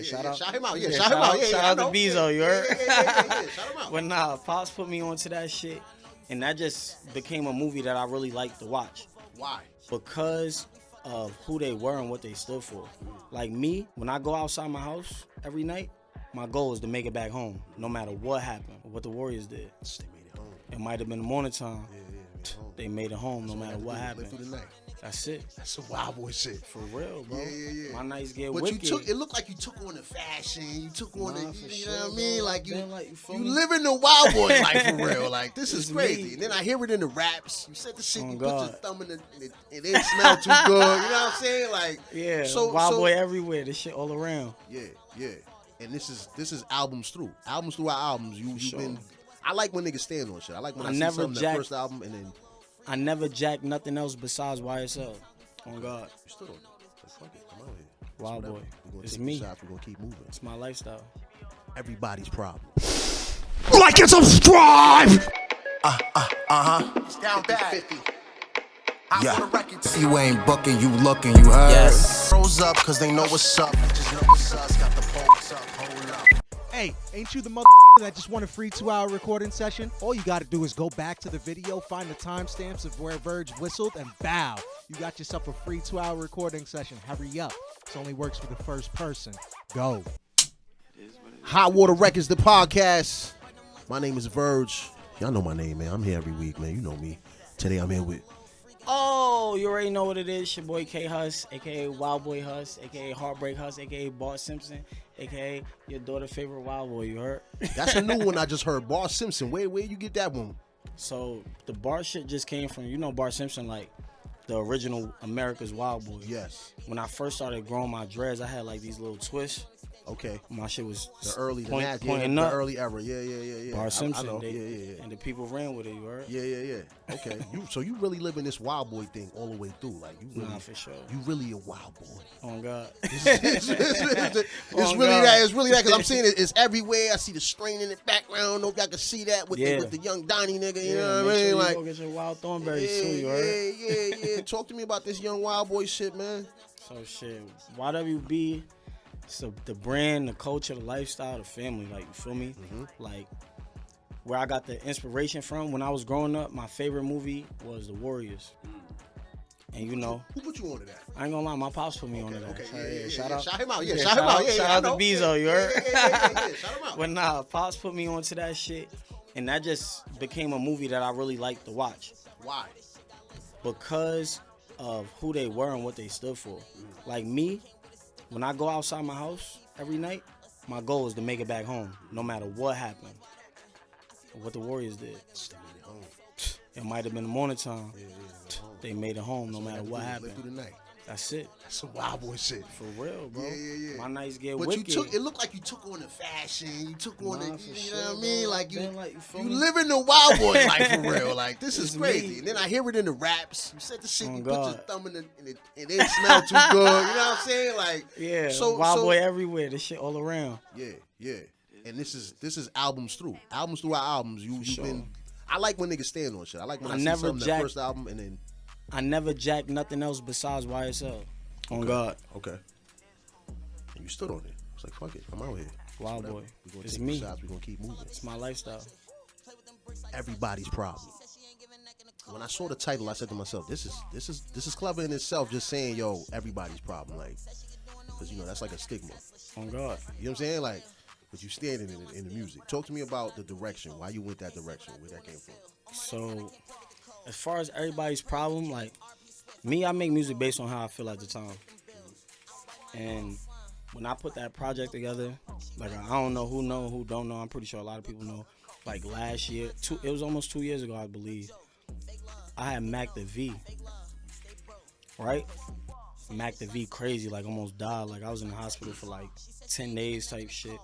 Shout out. Shout him out. Yeah, Shout him out. Shout out to Bezo, you heard? Shout him out. But nah, Pops put me onto that shit, and that just became a movie that I really liked to watch. Why? Because of who they were and what they stood for. Like me, when I go outside my house every night, my goal is to make it back home, no matter what happened, what the Warriors did. They made it home. It might have been the morning time. They made it home, no That's matter what happened. Through the night. That's it. That's some wild boy shit. For real, bro. Yeah. My nights get but wicked. it looked like you took on the fashion. You took on the, you know what I mean? Like you you living the wild boy life for real. Like this is crazy. Me. And then I hear it in the raps. You said the shit. Oh, you God. put your thumb in it. It didn't smell too good. You know what I'm saying? Like yeah. Wild boy everywhere. This shit all around. Yeah. And this is albums through our albums. You've been. I like when niggas stand on shit. I like when I see something that first album and then. I never jacked nothing else besides YSL. Oh God. You still don't. So fuck it. I'm out here. Wild boy. It's me. We're gonna keep moving. It's my lifestyle. Everybody's problem. Like and subscribe. It's down bad. Yeah. See you ain't bucking, you looking, you heard. Yes. Rose up, cause they know what's up. Just know what's us. Got the phones up. Hold up. Hey, ain't you the mother that just want a free 2-hour recording session? All you gotta do is go back to the video, find the timestamps of where Verge whistled, and bow. You got yourself a free 2-hour recording session. Hurry up. This only works for the first person. Go. Hot Water Records, the podcast. My name is Verge. Y'all know my name, man. I'm here every week, man. You know me. Today I'm here with. Oh, you already know what it is. Your boy K Hus, aka Wild Boy Hus, aka Heartbreak Hus, aka Bart Simpson, aka your daughter's favorite Wild Boy. You heard? That's a new one I just heard. Bart Simpson. Where you get that one? So the Bart shit just came from Bart Simpson, like the original America's Wild Boy. Yes. When I first started growing my dreads, I had like these little twists. Okay. My shit was the early era. Yeah. Bart Simpson. I know. Yeah. And the people ran with it, you heard? Yeah. Okay. So you really living this wild boy thing all the way through, like you really, nah, for sure. You really a wild boy. Oh God. It's really that because I'm seeing it. It's everywhere. I see the strain in the background. Hope y'all can see that with the young Donnie nigga. You know what I mean? Sure like go get your Wild Thornberry too, you heard? Yeah. Talk to me about this young wild boy shit, man. So shit, YWB. So the brand, the culture, the lifestyle, the family, like, you feel me? Mm-hmm. Like, where I got the inspiration from when I was growing up, my favorite movie was The Warriors. And Who put you on to that? I ain't gonna lie, my pops put me on to that. Okay, Shout out. Shout him out. Shout out to Bezo, you heard? Yeah. Shout him out. But nah, Pops put me onto that shit, and that just became a movie that I really liked to watch. Why? Because of who they were and what they stood for. Like me, when I go outside my house every night, my goal is to make it back home, no matter what happened. Or what the Warriors did. They made it home. It might have been the morning time. They made it home, no So matter what happened. Through the night. That's it. That's some wild boy shit. For real, bro. Yeah. My nights get but wicked. it looked like you took on the fashion. You took on you know sure, what I mean? bro. Like you me? living the wild boy life for real. Like this is crazy. Me. And then I hear it in the raps. You said the shit. You put God. your thumb in it, and it didn't smell too good. You know what I'm saying? Like yeah. So Wild boy everywhere. This shit all around. Yeah. And this is albums through our albums. You've been. I like when niggas stand on shit. I like when I see something that first album and then. I never jacked nothing else besides YSL. On God. Okay. And you stood on it. It's like, fuck it. I'm out here. Wild boy. It's me. me. We're going to keep moving. It's my lifestyle. Everybody's problem. When I saw the title, I said to myself, this is clever in itself, just saying, yo, everybody's problem. Like, because, that's like a stigma. On God. You know what I'm saying? Like, but you standing in the music. Talk to me about the direction. Why you went that direction. Where that came from. So, as far as everybody's problem, like, me, I make music based on how I feel at the time. And when I put that project together, like, I don't know who don't know. I'm pretty sure a lot of people know. Like, last year, it was almost 2 years ago, I believe. I had Mac the V, right? Mac the V crazy, like, almost died. Like, I was in the hospital for, like, 10 days type shit.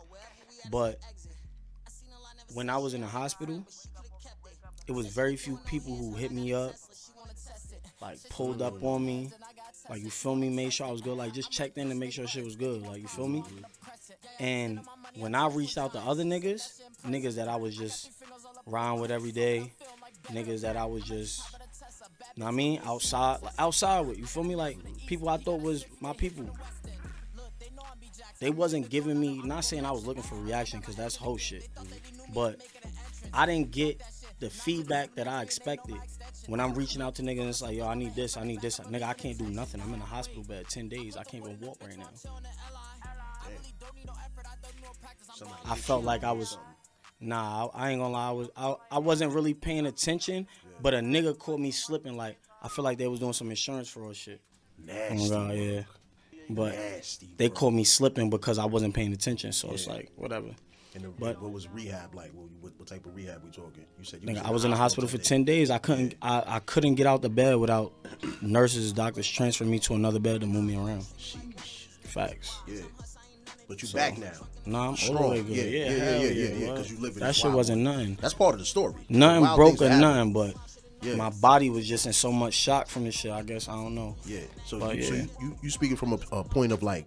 But when I was in the hospital, it was very few people who hit me up, like, pulled up on me, like, you feel me, made sure I was good, like, just checked in to make sure shit was good, like, you feel me? And when I reached out to other niggas that I was just riding with every day, niggas that I was just, you know what I mean, outside with, you feel me, like, people I thought was my people, they wasn't giving me, not saying I was looking for reaction because that's whole shit, but I didn't get the feedback that I expected when I'm reaching out to niggas and it's like, yo, I need this. Nigga, I can't do nothing. I'm in a hospital bed 10 days. I can't even walk right now. I felt like I was, I ain't gonna lie, I wasn't really paying attention, but a nigga caught me slipping. Like, I feel like they was doing some insurance fraud shit. Nasty. Oh God, yeah. But Nasty, they bro. caught me slipping because I wasn't paying attention. So it's like, whatever. And But what was rehab like? What type of rehab we talking? You said you nigga, I was in the hospital for 10 days. I couldn't get out the bed without nurses, doctors transferring me to another bed to move me around. Sheesh. Facts. Yeah. But you back now. Nah, I'm Strong. all the way good. Yeah. What? Because you live in that this shit wild wasn't world. nothing. That's part of the story. Nothing Wild broke things or happen. nothing, but Yeah. my body was just in so much shock from this shit. I guess I don't know. Yeah. So, But so yeah. you speaking from a point of like,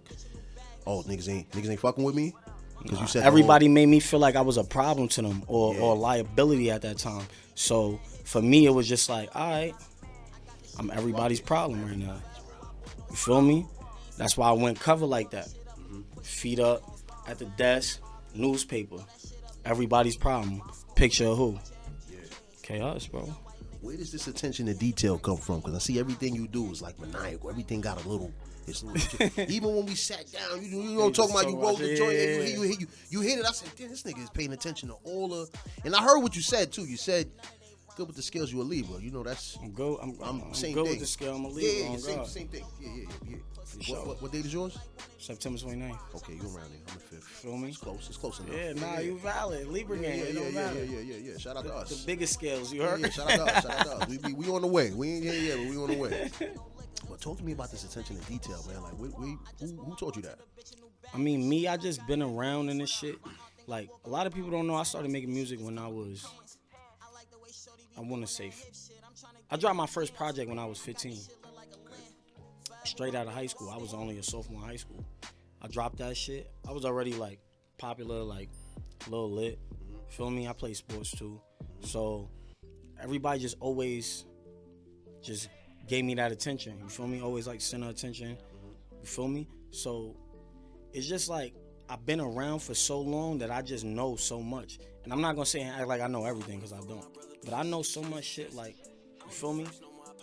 oh, niggas ain't fucking with me? Because you said Everybody made me feel like I was a problem to them or a liability at that time. So for me, it was just like, all right, I'm everybody's problem right now. You feel me? That's why I went cover like that. Feet up at the desk, newspaper. Everybody's problem. Picture of who? Chaos, bro. Where does this attention to detail come from? Because I see everything you do is like maniacal. Everything got a little. It's even when we sat down, you know, talking about you rolled the joint, you hit it. I said, damn, this nigga is paying attention to all the. And I heard what you said too. You said, good with the scales, you a Libra. You know that's. I'm good. I'm same good thing. with the scale. I'm a Libra. Yeah, same thing. Yeah. What date is yours? September 29th. Okay, you around there. I'm the 5th. Feel me? It's close enough. Yeah, you valid. Libra gang. It don't matter. Yeah. Shout out to us. The biggest scales, you heard? Yeah, shout out to us. We on the way. We ain't here yet, but we on the way. But talk to me about this attention to detail, man. Like, who taught you that? I mean, me, I just been around in this shit. Like, a lot of people don't know I started making music when I was, I want to say, I dropped my first project when I was 15. Straight out of high school. I was only a sophomore in high school. I dropped that shit. I was already, like, popular, like, a little lit. Feel me? I play sports, too. So, everybody just always just gave me that attention. You feel me? Always, like, center attention. You feel me? So, it's just, like, I've been around for so long that I just know so much. And I'm not going to say and act like I know everything, because I don't. But I know so much shit, like, you feel me?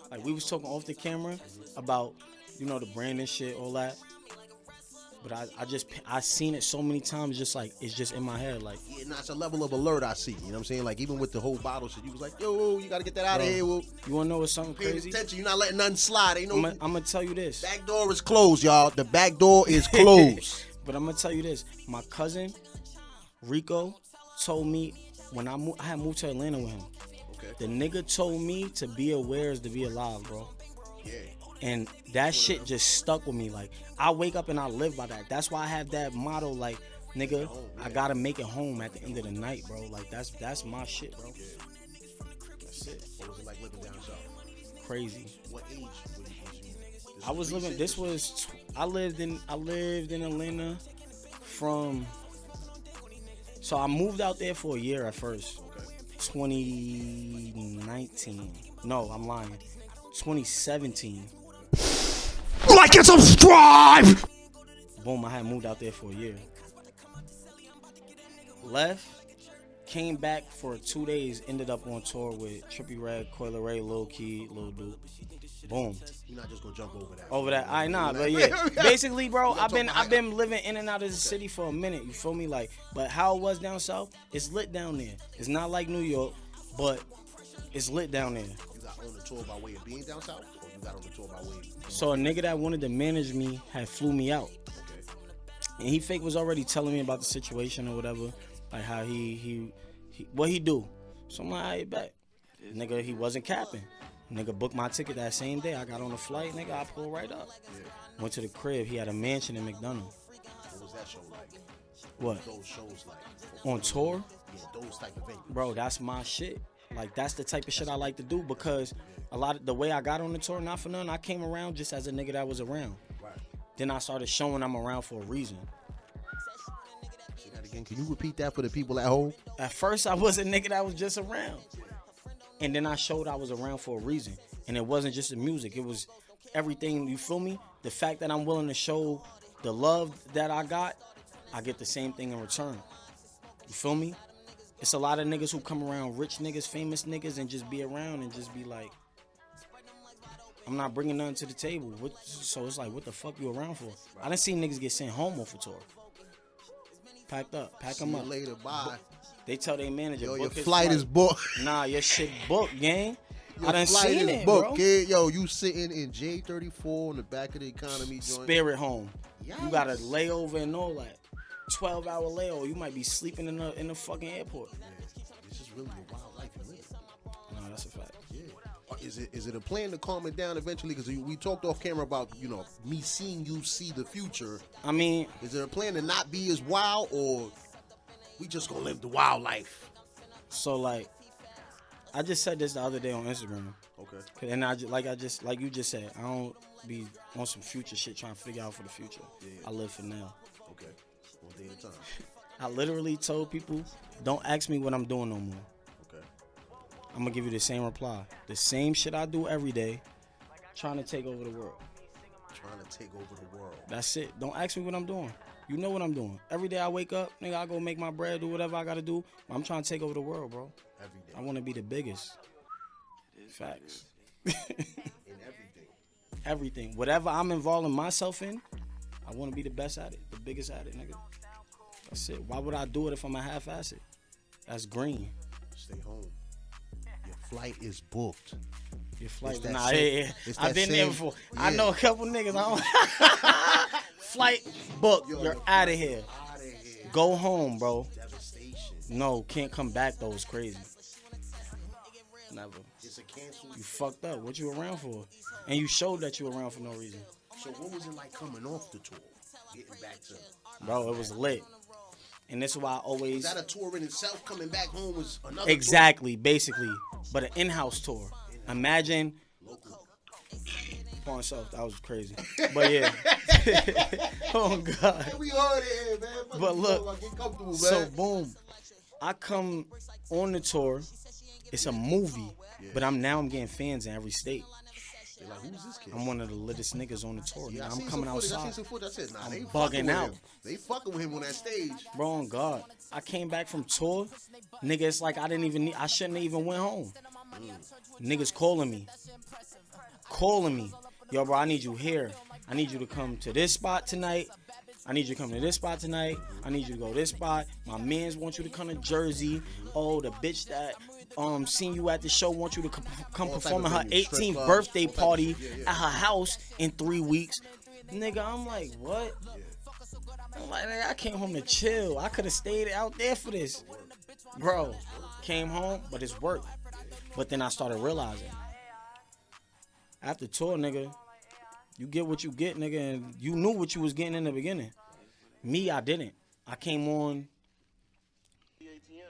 Like, we was talking off the camera about, you know, the branding shit, all that. But I seen it so many times, just like, it's just in my head, like. Yeah, nah, it's a level of alert I see. You know what I'm saying? Like, even with the whole bottle shit, you was like, yo, you got to get that out of here. Well, you want to know what's something pay crazy? attention. You're not letting nothing slide. Ain't no. I'm going to tell you this. Back door is closed, y'all. The back door is closed. But I'm going to tell you this. My cousin, Rico, told me when I had moved to Atlanta with him. Okay. The nigga told me to be aware is to be alive, bro. Yeah. And that shit just stuck with me. Like, I wake up and I live by that. That's why I have that motto, like, nigga, I gotta make it home at the end of the night, bro. Like, that's my shit, bro. That's it. What was it like living down south? Crazy. What age was you? I was living. I lived in Atlanta from. So I moved out there for a year at first. Okay. 2019. No, I'm lying. 2017. Like and subscribe. Boom, I had moved out there for a year. Left, came back for 2 days, ended up on tour with Trippie Redd, Coil Ray, Lil Key, Lil Duke. Boom. You're not just gonna jump over that. But yeah. Basically, bro, I've been living in and out of the city for a minute. You feel me? Like, but how it was down south, it's lit down there. It's not like New York, but it's lit down there. You got on the tour by way of being down south, or you got on the tour by way of... So a nigga that wanted to manage me had flew me out. Okay. And he fake was already telling me about the situation or whatever. Like how he what he do. So I'm like, all right, bet. Nigga, he wasn't capping. Nigga booked my ticket that same day. I got on the flight, nigga, I pulled right up. Yeah. Went to the crib. He had a mansion in McDonough. What was that show like? What? Those shows like... On tour? Yeah, those type of venues. Bro, that's my shit. Like, that's the type of shit I like to do because a lot of the way I got on the tour, not for nothing, I came around just as a nigga that was around. Right. Then I started showing I'm around for a reason. Say that again. Can you repeat that for the people at home? At first, I was a nigga that was just around. And then I showed I was around for a reason. And it wasn't just the music. It was everything, you feel me? The fact that I'm willing to show the love that I got, I get the same thing in return. You feel me? It's a lot of niggas who come around, rich niggas, famous niggas, and just be around and just be like, I'm not bringing nothing to the table. So it's like, what the fuck you around for? I done seen niggas get sent home off a tour. Packed up, pack them up. Later, bye. They tell their manager, Yo, book your his flight is booked. Nah, your shit booked, gang. Your I done flight seen is it, booked, bro. kid. Yo, you sitting in J34 on the back of the economy joint. Spirit home. Yikes. You got a layover and all that. 12-hour layover. You might be sleeping in the fucking airport. Yeah, this is really a wild life you live. No, that's a fact. Yeah. Is it a plan to calm it down eventually? Because we talked off camera about, me seeing you see the future. I mean, Is there a plan to not be as wild, or we just gonna live the wild life? so like, I just said this the other day on Instagram. Okay. And like you just said, I don't be on some future shit trying to figure out for the future. Yeah. I live for now. Okay. One day at a time. I literally told people, don't ask me what I'm doing no more. Okay. I'm gonna give you the same reply. The same shit I do every day, trying to take over the world. Trying to take over the world. That's it. Don't ask me what I'm doing. You know what I'm doing. Every day I wake up, nigga, I go make my bread, do whatever I gotta do. I'm trying to take over the world, bro. Every day. I wanna be the biggest. Facts. In everything. Everything. Whatever I'm involving myself in, I wanna be the best at it. The biggest at it, nigga. That's it. Why would I do it if I'm a half-ass it? That's green. Stay home. Your flight is booked. Your flight. It's that Nah, same- yeah. it's I've that been there same- before. yeah. I know a couple niggas. I don't flight book. Yo, You're your out of here. Out of here. Go home, bro. Devastation. No, can't come back though. It's crazy. Never. It's a cancel. You fucked up. What you around for? And you showed that you around for no reason. So what was it like coming off the tour? Getting back to. Bro, it was lit. And this is why I always... Is that a tour in itself? Coming back home was another Exactly, basically. But an in-house tour. Imagine... tour? Local. Upon self, that was crazy. But yeah. Oh, God. We all there, man. But look, get comfortable, man. So, boom. I come on the tour. It's a movie. But I'm getting fans in every state. They're like, who's this kid? I'm one of the littest niggas on the tour. Yeah, I I'm seen coming some footage. I outside. seen some footage. I said, nah, I'm they bugging fucking with out. him. They fucking with him on that stage. Bro, on God. I came back from tour. Nigga, it's like I shouldn't have even went home. Niggas calling me. Yo, bro, I need you here. I need you to come to this spot tonight. I need you to come to this spot tonight. I need you to go to this spot. My mans want you to come to Jersey. Oh, the bitch that seen you at the show want you to come All perform at type her of venues, strip 18th clubs, birthday all type of party shit. Yeah, yeah. at her house in 3 weeks. Nigga, I'm like, what? I'm like, nigga, I came home to chill. I could have stayed out there for this. Bro, came home, but it's work. But then I started realizing, after tour, nigga, you get what you get, nigga, and you knew what you was getting in the beginning. Me, I didn't. I came on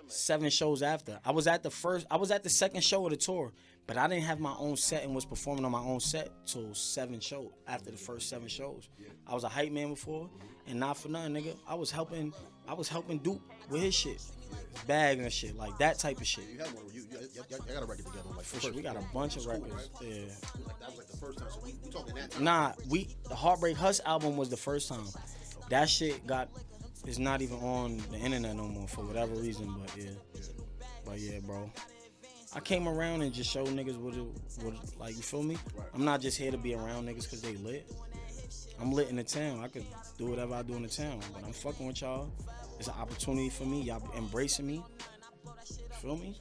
7 shows after. I was at the second show of the tour, but I didn't have my own set and was performing on my own set till 7 shows after the first 7 shows. I was a hype man before, and not for nothing, nigga. I was helping Duke with his shit, his bags and shit, like that type of shit. You had one. You got a record together. Like For sure, we got a bunch of records. Right? Yeah. Like, that was like the first time. So we talking that time. Nah, the Heartbreak Huss album was the first time. That shit is not even on the internet no more for whatever reason, but yeah, bro. I came around and just showed niggas what like, you feel me? Right. I'm not just here to be around niggas because they lit. I'm lit in the town. I could do whatever I do in the town, but I'm fucking with y'all. It's an opportunity for me. Y'all embracing me. Feel me?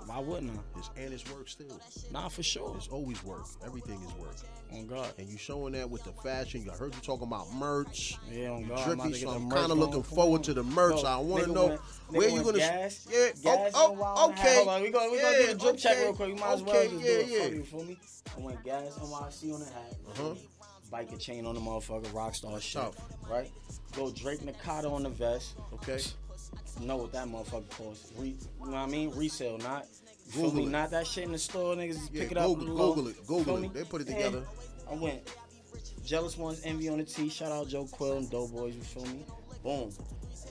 Why wouldn't I? And it's work still. Nah, for sure. It's always work. Everything is work. On God. And you showing that with the fashion. I heard you talking about merch. Yeah, on God. I'm about Drippy, to so get the I'm merch kind of going. looking Come forward on. to the merch. Yo, I want to nigga know went- where nigga you went gonna. gas, Yeah. gas and wild and Okay. Hold on, we gonna do a drip check okay, real quick. You might as well okay, just do yeah, it for yeah. you, feel me? I went gas NYC on the hat. Uh-huh. Bike and chain on the motherfucker, rockstar shit. tough. Right? Go Drake Nakata on the vest. Okay. Know what that motherfucker costs. You know what I mean? Resale, not. You feel Google me? it. Not that shit in the store, niggas just Yeah, pick it up. Google it. Feel Google me? it. They put it And together. I went Jealous Ones, Envy on the T. Shout out Joe Quill and Doughboys, you feel me? Boom.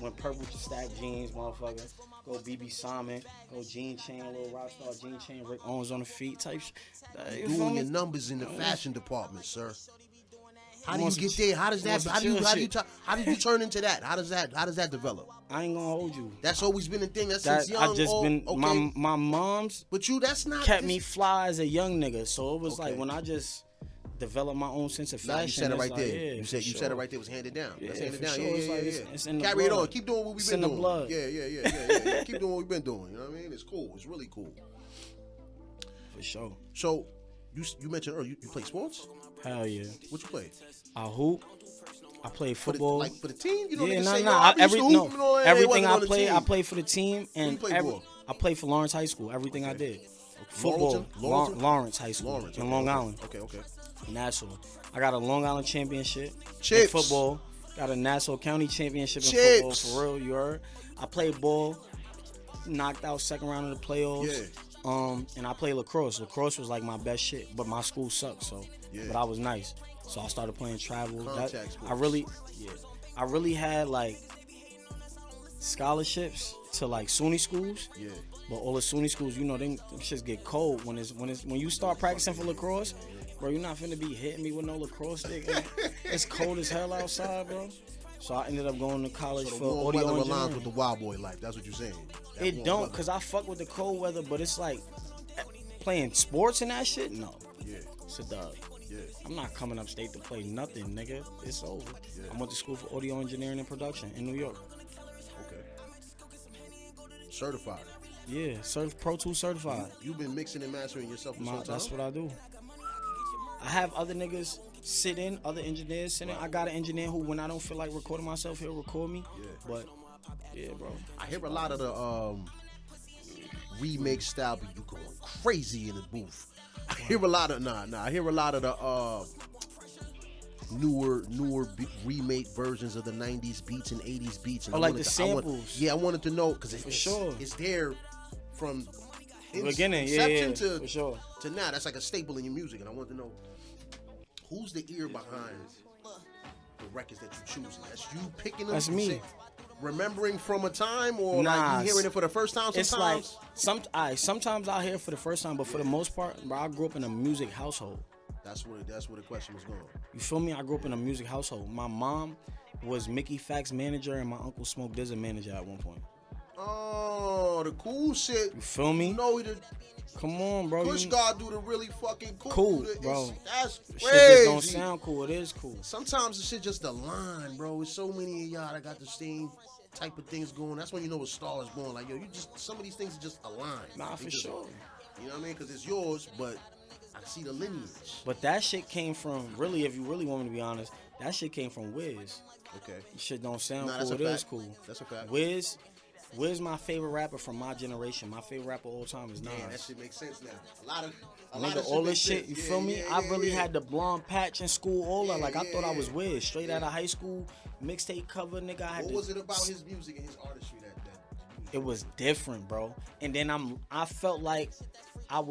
Went purple stack jeans, motherfucker. Go BB Simon. Go jean chain, a little rockstar jean chain. Rick Owens on the feet type shit. You feel Doing me? your numbers in the fashion department, sir. How do you get there? How does that? How did you turn into that? How does that develop? I ain't gonna hold you. That's always been a thing. That's since young. I just been okay. my mom's. But that's not kept me fly as a young nigga. So it was Okay. like when I just developed my own sense of fashion. Nah, you said it right like, there. Yeah, you said it right there. It was handed down. That's handed for down. sure. Yeah. It's in the Carry blood. it on. Keep doing what we've It's been in the doing. blood. Yeah. Keep doing what we've been doing. You know what I mean? It's cool. It's really cool. For sure. So you mentioned earlier you play sports? Hell yeah. What you play? I hoop. I play football. For the team? You know, yeah, say, everything I play for the team, and I played for Lawrence High School. Everything I did. Football, Lawrence High School in Long Island. Okay. Nassau. I got a Long Island championship Chips. in football. Got a Nassau County championship in football. For real, you heard? I played ball. Knocked out second round of the playoffs. Yeah. And I played lacrosse. Lacrosse was like my best shit, but my school sucked. So, but I was nice. So I started playing travel. I really had like scholarships to like SUNY schools. Yeah. But all the SUNY schools, you know, them shits get cold when you start practicing for lacrosse, bro. You're not finna be hitting me with no lacrosse stick. It's cold as hell outside, bro. So I ended up going to college for audio engineering. Aligns with the wild boy life. That's what you're saying. It don't, cause I fuck with the cold weather, but it's like playing sports and that shit. No. Yeah. It's a dub. Yeah. I'm not coming upstate to play nothing, nigga. It's over. Yeah. I went to school for audio engineering and production in New York. Okay. Certified. Yeah, Pro Tools certified. You've been mixing and mastering yourself for some time? That's what I do. I have other niggas other engineers sit in. I got an engineer who, when I don't feel like recording myself, he'll record me. Yeah. But, yeah, bro. I hear a lot of the remix style, but you going crazy in the booth. I hear a lot of I hear a lot of the newer remake versions of the 90s beats and 80s beats. And like the samples. I wanted to know because sure. It's there from beginning, inception for sure. to now. That's like a staple in your music, and I want to know who's the ear behind the records that you choosing. That's you picking them. That's me. Remembering from a time, or like you hearing it for the first time. Sometimes it's like sometimes I hear it for the first time, but for the most part, bro, I grew up in a music household. That's where the question was going. You feel me? I grew up in a music household. My mom was Mickey Fax manager, and my uncle Smoke Dizza manager at one point. Oh, the cool shit. You feel me? You know come on, bro. Push God do the really fucking cool, bro. That's crazy. Shit just don't sound cool. It is cool. Sometimes the shit just a line, bro. There's so many of y'all that got the same type of things going. That's when you know a star is born. Like, yo, some of these things are just a line. Nah, for sure. You know what I mean? Because it's yours, but I see the lineage. But that shit came from, really, if you really want me to be honest, that shit came from Wiz. Okay. Shit don't sound cool. It is cool. That's a fact. Wiz my favorite rapper from my generation. My favorite rapper of all time is Nas. Yeah, that shit makes sense now. A lot of all this shit, you feel me? I really had had the blonde patch in school, all that. Like, I thought I was Wiz. Straight out of high school, mixtape cover, nigga. What was it about his music and his artistry that it was different, bro. And then I felt like I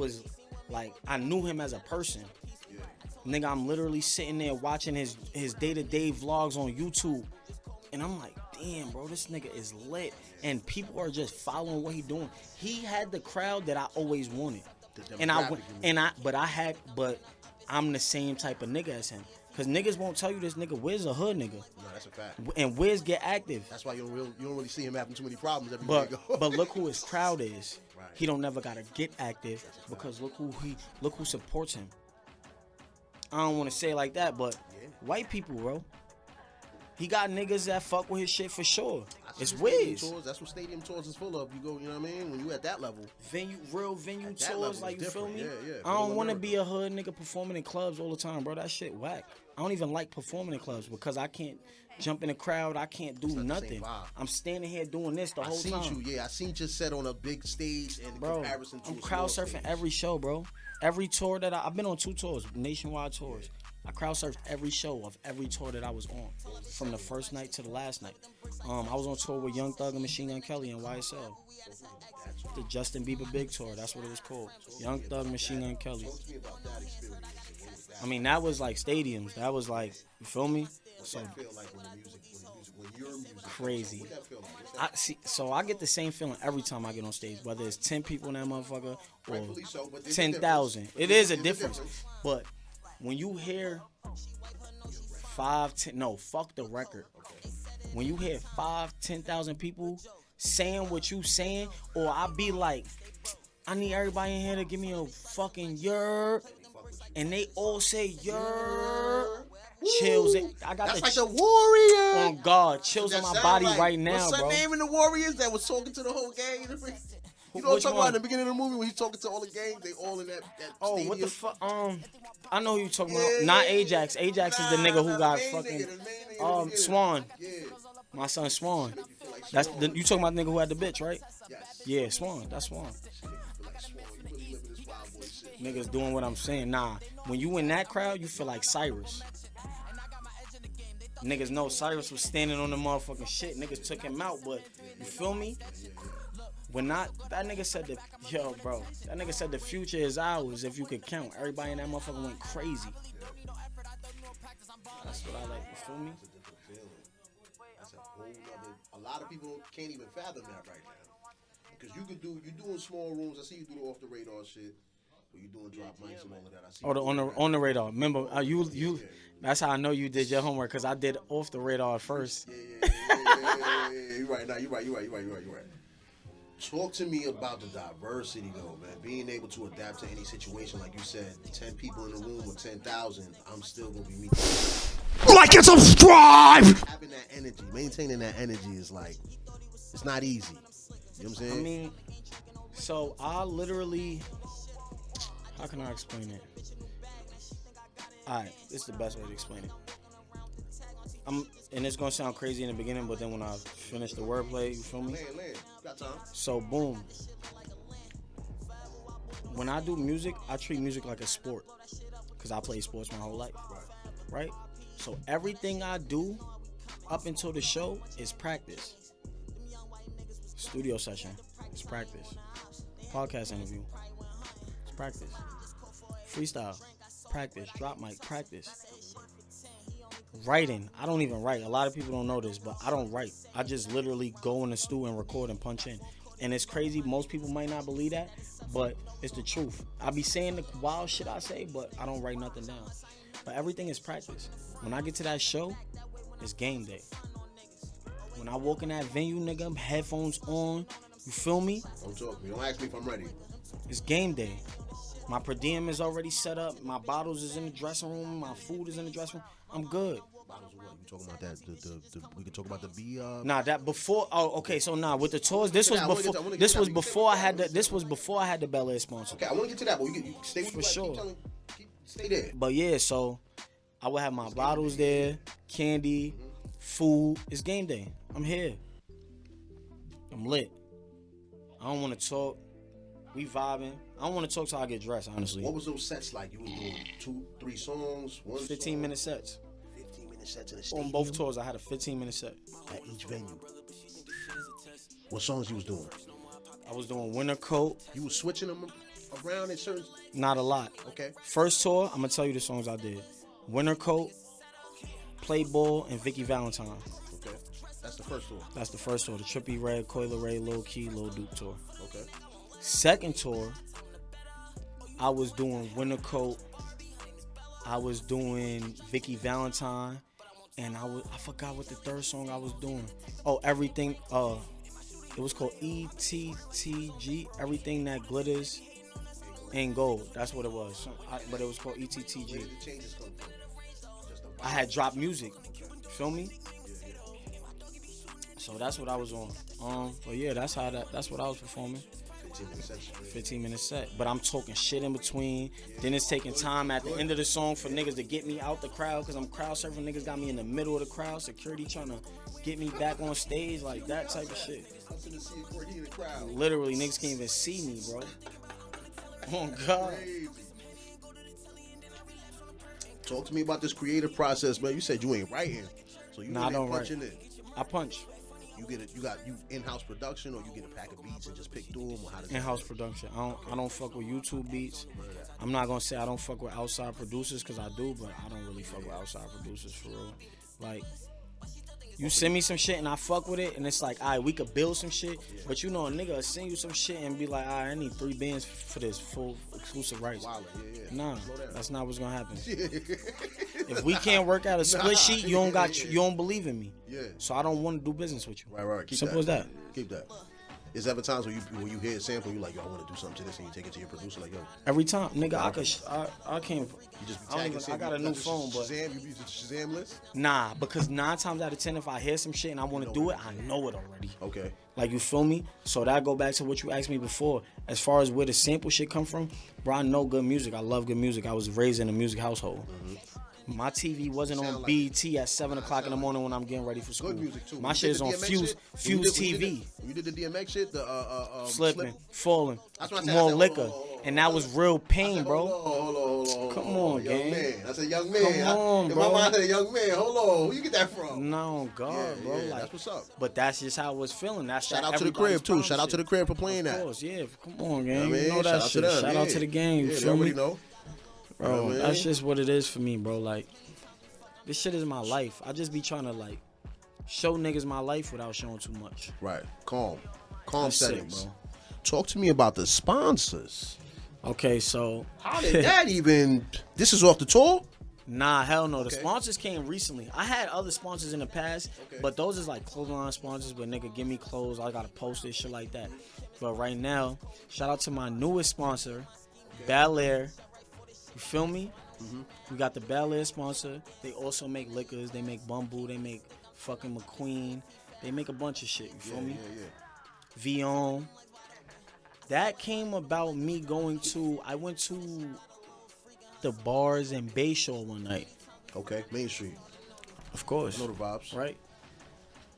knew him as a person. Yeah. Nigga, I'm literally sitting there watching his day-to-day vlogs on YouTube. And I'm like, damn, bro, this nigga is lit. And people are just following what he doing. He had the crowd that I always wanted. But I'm the same type of nigga as him. Cause niggas won't tell you this nigga Wiz a hood nigga. No, that's a fact. And Wiz get active. That's why you don't really see him having too many problems every day. But look who his crowd is. Right. He don't never gotta get active because look who supports him. I don't want to say it like that, but white people, bro. He got niggas that fuck with his shit for sure. It's Wiz. That's what stadium tours is full of. You go, you know what I mean? When you at that level. Real venue tours, like, you feel me? Yeah. I don't want to be a hood nigga performing in clubs all the time, bro. That shit whack. I don't even like performing in clubs because I can't jump in a crowd. I can't do nothing. I'm standing here doing this the whole time. I seen you set on a big stage in comparison to I'm crowd surfing every show, bro. Every tour that I've been on 2 tours, nationwide tours. I crowd surfed every show of every tour that I was on, from the first night to the last night. I was on tour with Young Thug and Machine Gun Kelly and YSL. The Justin Bieber Big Tour, that's what it was called. Young Thug, Machine Gun Kelly. I mean, that was like stadiums. That was like, you feel me? So crazy. I get the same feeling every time I get on stage, whether it's 10 people in that motherfucker or 10,000. It is a difference, but when you hear fuck the record. When you hear 5,000-10,000 people saying what you saying, or I be like, I need everybody in here to give me a fucking yer, and they all say yer. Chills. I got That's like the Warrior. On God, chills in my body right now, what's bro. What's the name in the Warriors that was talking to the whole gang? You know what I'm talking about in the beginning of the movie when he's talking to all the gangs? They all in that stadium. What the fuck? I know who you talking about. Not Ajax. Ajax is the nigga who got fucking Swan. Yeah. My son Swan. That's you talking about the nigga who had the bitch, right? Yes. Yeah, Swan. That's Swan. Niggas doing what I'm saying. Nah, when you in that crowd, you feel like Cyrus. Niggas know Cyrus was standing on the motherfucking shit. Niggas took him out, but you feel me? When that nigga said that nigga said the future is ours if you could count. Everybody in that motherfucker went crazy. That's what I like. You feel me? That's a whole other. A lot of people can't even fathom that right now. Because you doing small rooms. I see you do the off the radar shit. Where you doing drop mics and all of that. I see. On the radar. Remember, you. That's how I know you did your homework because I did off the radar first. Yeah. You're right. Now you're right. Talk to me about the diversity, though, man. Being able to adapt to any situation, like you said, 10 people in the room or 10,000, I'm still gonna be me. Like and subscribe. Having that energy, maintaining that energy is like, it's not easy. You know what I'm saying? I mean, so I literally, how can I explain it? Alright, this is the best way to explain it. And it's gonna sound crazy in the beginning, but then when I finish the wordplay, you feel me? Land. Got time. So boom. When I do music, I treat music like a sport. Cause I played sports my whole life. Right? So everything I do up until the show is practice. Studio session is practice. Podcast interview. It's practice. Freestyle. Practice. Drop mic. Practice. Writing. I don't even write. A lot of people don't know this, but I don't write. I just literally go in the studio and record and punch in. And it's crazy. Most people might not believe that, but it's the truth. I be saying the wild shit I say, but I don't write nothing down. But everything is practice. When I get to that show, it's game day. When I walk in that venue, nigga, headphones on, you feel me? Don't talk to me. Don't ask me if I'm ready. It's game day. My per diem is already set up. My bottles is in the dressing room. My food is in the dressing room. I'm good. Bottles of what? You talking about that? We can talk about the B. Nah, that before. Oh, okay. So nah, with the tours, this was before. This was before I had the. This was before I had the Bel Air sponsor. Okay, I want to get to that, but you stay with for sure. Stay there. But yeah, so I would have my bottles there, candy, food. It's game day. I'm here. I'm lit. I don't want to talk. We vibing. I don't want to talk till I get dressed, honestly. What was those sets like? You was doing 2-3 songs, 15-minute sets. 15-minute sets in the stadium? On both tours, I had a 15-minute set. At each venue. What songs you was doing? I was doing Winter Coat. You was switching them around in certain... Not a lot. Okay. First tour, I'm going to tell you the songs I did. Winter Coat, Play Ball, and Vicky Valentine. Okay. That's the first tour? That's the first tour. The Trippie Redd, Coil Ray, Lil Key, Lil Duke tour. Okay. Second tour, I was doing Winter Coat, I was doing Vicky Valentine, and I forgot what the third song I was doing. Oh, Everything. It was called ETTG. Everything That Glitters Ain't Gold. That's what it was. But it was called ETTG. Where did the changes come from? I had dropped music. Feel me? So that's what I was on. But yeah, that's what I was performing. 15-minute set. But I'm talking shit in between. Then it's taking time at the end of the song for niggas to get me out the crowd because I'm crowd surfing. Niggas got me in the middle of the crowd. Security trying to get me back on stage. Like that type of shit. Literally, niggas can't even see me, bro. Oh, God. Talk to me about this creative process, man. You said you ain't writing. So you don't punching write. it. I punch. You got in-house production, or you get a pack of beats and just pick through them, or how does in-house production. I don't fuck with YouTube beats. I'm not gonna say I don't fuck with outside producers because I do, but I don't really fuck with outside producers for real. Like, you send me some shit and I fuck with it, and it's like, alright, we could build some shit, but you know a nigga will send you some shit and be like, alright, I need 3 bands for this full exclusive rights. Wow, Nah, that's not what's gonna happen. If we can't work out a split sheet, you don't believe in me. Yeah. So I don't want to do business with you. Right. Keep Simple as that. Keep that. Is there ever times when you hear a sample, you like, yo, I want to do something to this, and you take it to your producer, like, yo. Every time, nigga, I can't. You just be I, tagging. I got a new phone, but Shazam, you use the Shazam list. nah, because 9 times out of 10, if I hear some shit and I want to do it, I know it already. Okay. Like, you feel me? So that go back to what you asked me before. As far as where the sample shit come from, bro, I know good music. I love good music. I was raised in a music household. Mm-hmm. My TV wasn't on BET at 7 o'clock in the morning when I'm getting ready for school. Good music too. My shit is on Fuse TV. When you did the DMX shit, the Slipping, falling, That's what I said. more I said, liquor. hold on. And that was real pain, bro. Hold on. Come on, young gang. man. I said young man. Come on, In bro. my mind, I said young man. Hold on. Where you get that from? No, God, bro. Yeah, like, that's what's up. But that's just how I was feeling. That's Shout out to the crib too. Shout out to the crib for playing that. Of course, yeah. Come on, gang. I mean, You know that shout shit. out to them, Shout out to the game. You Yeah, feel me? they already know. Bro, I mean? that's just what it is for me, bro. Like, this shit is my life. I just be trying to, like, show niggas my life without showing too much. Right. Calm That's setting, it, bro. Talk to me about the sponsors. Okay, so How did that even? This is off the tour? nah, hell no. The Okay. sponsors came recently. I had other sponsors in the past, but those is like clothing line sponsors. But nigga, give me clothes. I gotta post it, shit like that. But right now, shout out to my newest sponsor, Bel Air. You feel me? Mm-hmm. We got the Bel Air sponsor. They also make liquors. They make Bumble. They make fucking McQueen. They make a bunch of shit. You feel me? Yeah. Vion. That came about me going to. I went to the bars in Bayshore one night. Okay. Main Street. Of course. Know the vibes. Right?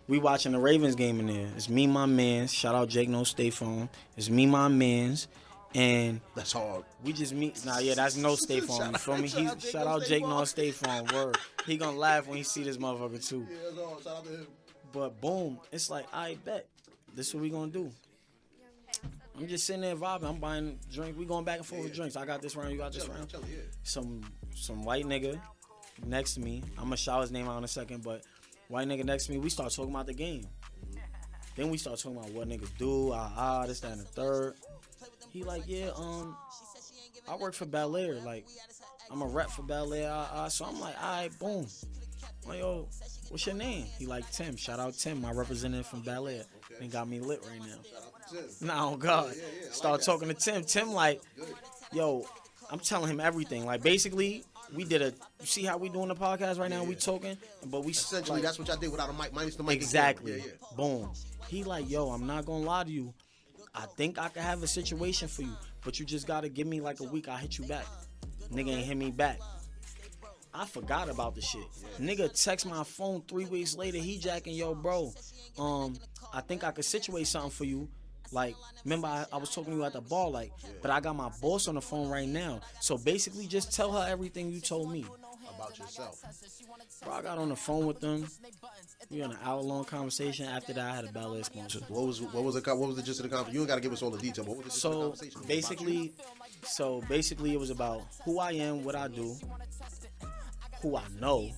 We watching the Ravens game in there. It's me, my mans. Shout out Jake No Stay Phone. It's me, my mans. And That's hard. we just meet. Nah, yeah, that's no Stay Phone. You feel me? Shout out Jake No Stay Phone. Word. He gonna laugh when he see this motherfucker too. Yeah, that's all. Shout out to him. But boom, it's like, I bet. This is what we gonna do. I'm just sitting there vibing. I'm buying drink. We going back and forth with drinks. I got this round. You got this round. Some white nigga next to me. I'm gonna shout his name out in a second, but white nigga next to me. We start talking about the game. Then we start talking about what niggas do. This, that, and the third. He like, yeah, I work for Bel Air. Like, I'm a rep for Bel Air. So I'm like, all right, boom. I'm like, yo, what's your name? He like, Tim. Shout out Tim, my representative from Bel Air. And got me lit right now. Nah, oh God. Start talking to Tim. Tim like, yo, I'm telling him everything. Like, basically, we did you see how we doing the podcast right now? We talking, but we Essentially, like, that's what y'all did without a mic, minus the mic. exactly. Yeah. Boom. He like, yo, I'm not gonna lie to you. I think I could have a situation for you, but you just gotta give me like a week. I'll hit you back. Nigga ain't hit me back. I forgot about the shit. Nigga text my phone 3 weeks later. He jacking, yo, bro. I think I could situate something for you. Like, remember I was talking to you at the bar, like, but I got my boss on the phone right now. So basically, just tell her everything you told me About yourself. Bro, I got on the phone with them. We had an hour-long conversation. After that, I had a ballet sponsor. What was the gist of the conversation? You don't got to give us all the detail. But what was the gist of the conversation? Basically, it was about who I am, what I do, who I know.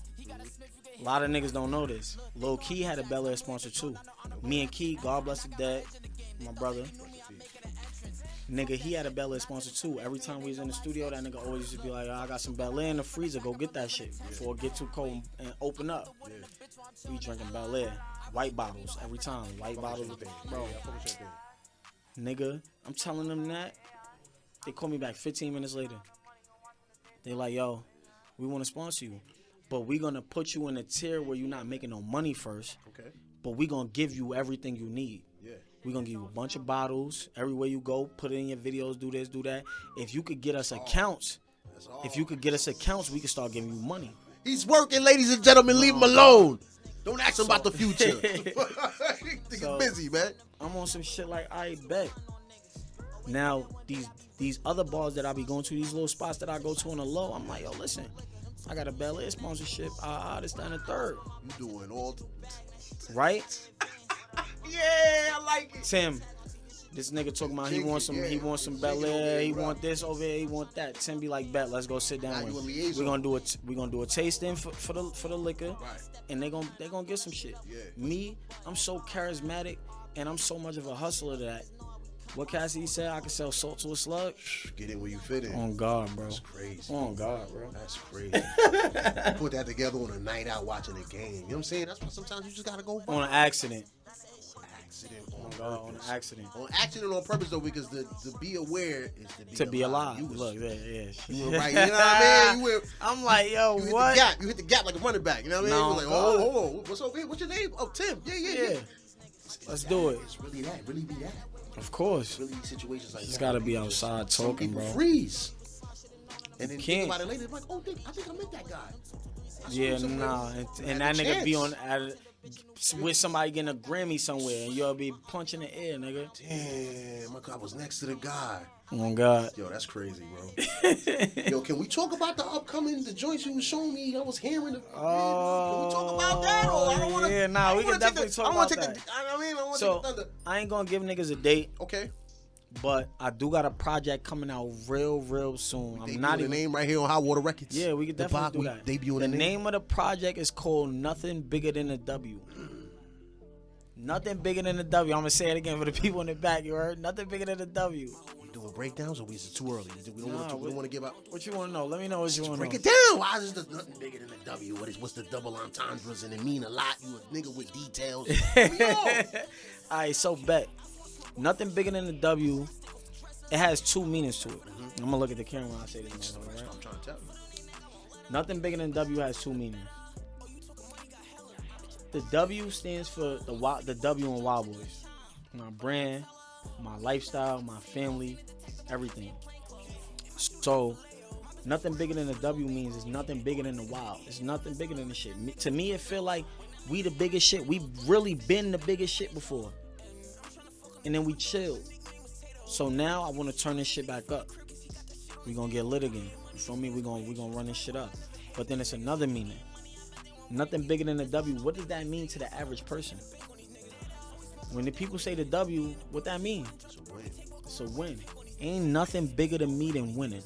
A lot of niggas don't know this. Lil Key had a Bel Air sponsor too. Me and Key, God bless the dead, my brother. Nigga, he had a Bel Air sponsor too. Every time we was in the studio, that nigga always used to be like, I got some Bel Air in the freezer, go get that shit before it get too cold and open up. We drinking Bel Air. White bottles every time. White bottles. Bro. Nigga, I'm telling them that. They call me back 15 minutes later. They like, yo, we want to sponsor you. But we going to put you in a tier where you're not making no money first. Okay. But we going to give you everything you need. Yeah. We're going to give you a bunch of bottles. Everywhere you go, put it in your videos, do this, do that. If you could get us accounts, we can start giving you money. He's working, ladies and gentlemen. Leave him alone. Don't ask him about the future. Nigga's busy, man. I'm on some shit like, I bet. Now, these other bars that I be going to, these little spots that I go to on the low, I'm like, yo, listen, I got a Bel Air sponsorship. This, that, and the third. You doing all right? Yeah, I like it. Tim, this nigga talking about he wants some Bel Air, he want this over here, he want that. Tim be like, bet, let's go sit down with him. We're gonna do a tasting for the liquor, right. And they gonna get some shit. Yeah. Me, I'm so charismatic and I'm so much of a hustler that What Cassidy said? I can sell salt to a slug. Get in where you fit in. On God, bro. That's crazy. On God, bro. That's crazy. Put that together on a night out watching a game. You know what I'm saying? That's why sometimes you just gotta go on an accident. Accident on God, on purpose. an accident. On accident on purpose though, because the be aware is To be alive. You was, Look, yeah. You were right. You know what I mean? You went, I'm like, yo, you what? You hit the gap like a running back. You know what I mean? No, You were like, God. hold on. What's over here? What's your name? Oh, Tim. Yeah. Let's do it. It's really that. Really be that. Of course. Really situations like Just that. gotta be outside Some talking, people bro. freeze. And then Can't. think about it later. Like, oh, I think I met that guy. Yeah, nah. And that nigga be on with somebody getting a Grammy somewhere, and you'll be punching the air, nigga. Damn, my God, I was next to the guy. Oh God. Yo, that's crazy, bro. Yo, can we talk about the joints you was showing me? I was hearing the. Can we talk about that? Or I don't want to. Yeah, nah, we can definitely talk about that. I mean, I don't want to So take the thunder. I ain't gonna give niggas a date, Okay. but I do got a project coming out real soon. I'm not even the name right here on Hot Water Records. Yeah, we can definitely do that. Debut The the name of the project is called Nothing Bigger Than a W. Nothing bigger than a W. I'm gonna say it again for the people in the back. You heard? Nothing bigger than a W. We doing breakdowns, or is it too early? We don't want to give out. What you want to know? Let me know what you want to know. Break it down. Why is this nothing bigger than a W? What's the double entendres and it mean a lot? You a nigga with details. All right, so bet. Nothing bigger than a W. It has two meanings to it. I'm gonna look at the camera when I say this. Right? I'm trying to tell you. Nothing bigger than W has two meanings. The W stands for the W in Wild Boys. My brand, my lifestyle, my family, everything. So, nothing bigger than the W means it's nothing bigger than the wild. It's nothing bigger than the shit. To me, it feel like we the biggest shit. We've really been the biggest shit before. And then we chilled. So now I want to turn this shit back up. We gonna get lit again. You feel me? We gonna run this shit up. But then it's another meaning. Nothing bigger than a W. What does that mean to the average person? When the people say the W, what that mean? It's a win. Ain't nothing bigger than me than winning.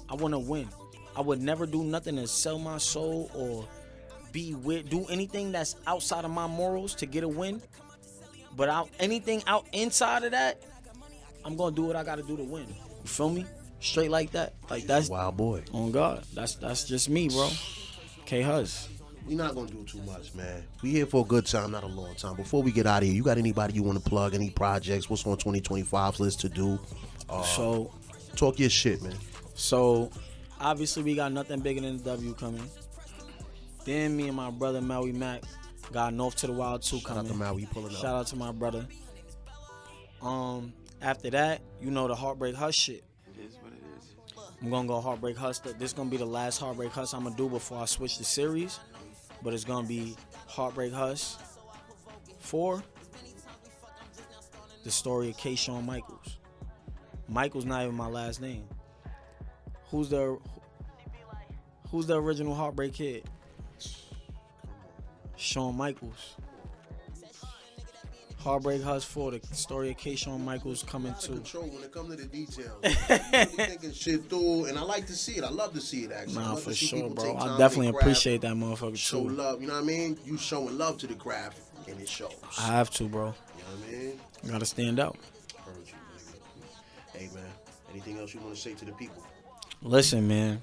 I want to win. I would never do nothing to sell my soul or do anything that's outside of my morals to get a win. But anything out inside of that, I'm gonna do what I gotta do to win. You feel me? Straight like that. Like that's Wild boy. On God. That's just me, bro. K-Huz. We're not gonna do too much, man. We here for a good time, not a long time. Before we get out of here, you got anybody you want to plug? Any projects? What's on 2025's list to do? So talk your shit, man. So obviously we got Nothing Bigger Than the W coming. Then me and my brother Maui Mac got North to the Wild 2 coming. Shout out to Maui, pulling up. Shout out to my brother. After that, you know the Heartbreak Hush shit. It is what it is. I'm gonna go Heartbreak Hush. This is gonna be the last Heartbreak Hush I'm gonna do before I switch the series. But it's gonna be Heartbreak Hush 4. The story of K-Shawn Michaels. Michael's not even my last name. Who's the original Heartbreak Kid? Shawn Michaels. Heartbreak Hush 4, the story of K-Shawn Michaels coming to. Control when it comes to the details. Really thinking shit through, and I like to see it. I love to see it, actually. Nah, for sure, bro. I I definitely appreciate that motherfucker show too. love, you know what I mean? You showing love to the craft, and it shows. I have to, bro. You know what I mean? I gotta stand out. Heard you, nigga. Hey, man. Anything else you want to say to the people? Listen, man.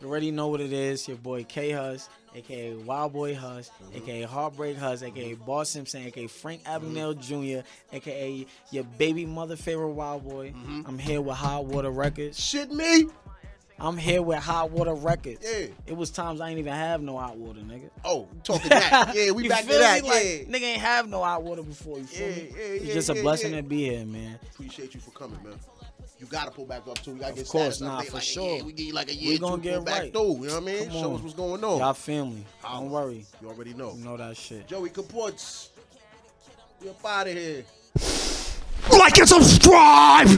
You already know what it is. Your boy K-Huz, a.k.a. Wild Boy Huz, a.k.a. Heartbreak Huz, a.k.a. Boss Simpson, a.k.a. Frank Abagnale Jr., a.k.a. your baby mother favorite Wild Boy. I'm here with Hot Water Records. Shit me? I'm here with Hot Water Records. Yeah. It was times I ain't even have no hot water, nigga. Oh, you talking that. Yeah, we You back to feel that. me? Like, Yeah. nigga ain't have no hot water before. You feel me? It's just a blessing to be here, man. Appreciate you for coming, man. You gotta pull back up too. We gotta get Of course, status nah, update for like sure. We give you like a year. We gonna two, get pull back right. through. You know what I mean? Come Show on. us what's going on. Y'all family. Don't worry. You already know. You know that shit. Joey Caports. We up out of here. Like and subscribe!